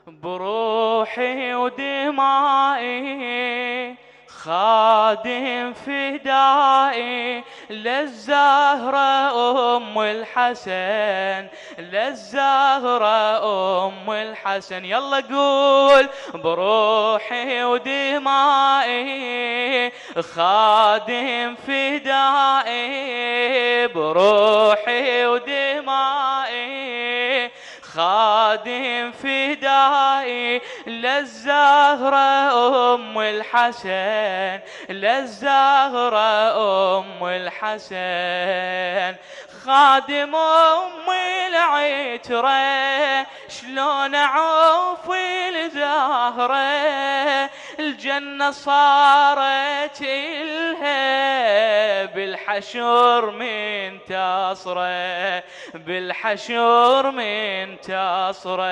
بروحي ودمائي خادم فدائي للزهرة أم الحسن، للزهرة أم الحسن. يلا قول بروحي ودمائي خادم فدائي، بروحي ودمائي خادم فدائي للزهرة أم الحسن، للزهرة أم الحسن. خادم أم العترة شلون أعوف الزهرة، الجنة صارت إلها بالحشر منتصرة، بالحشر منتصرة.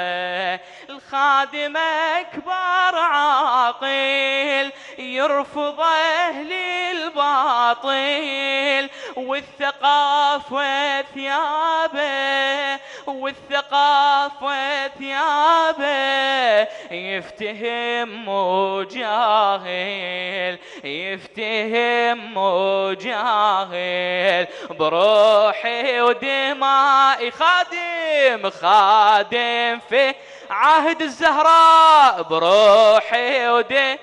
الخادم أكبر عاقل يرفض أهل الباطل، والثقافة ثيابه، والثقافة ثيابه يفتهم مجاهل، يفتهم مجاهل. بروحي ودمائي خادم، خادم في عهد الزهراء، بروحي ودمائي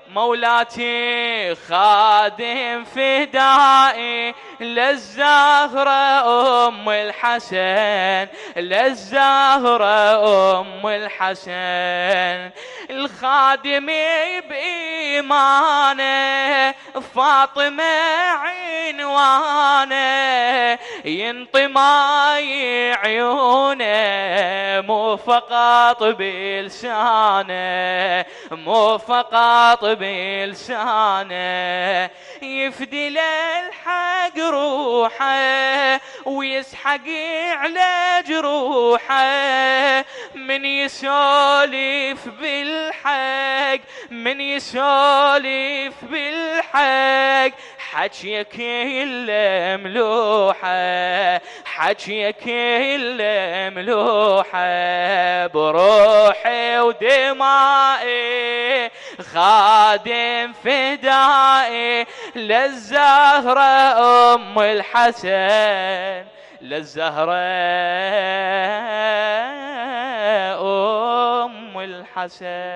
مولاتي خادم فدائي للزهرة أم الحسن، للزهرة أم الحسن. الخادم بإيمانه فاطمة عنوانه، ينطماي عيونه مو فقط بلسانه، مو فقط بلسانه. يفدي للحق روحه ويسحق على جروحه، من يسولف بالحق، من يسولف بالحق حجيك إلا ملوحة، حجيك إلا ملوحة. بروحي ودمائي خادم فدائي للزهرة أم الحسن، للزهرة أم الحسن.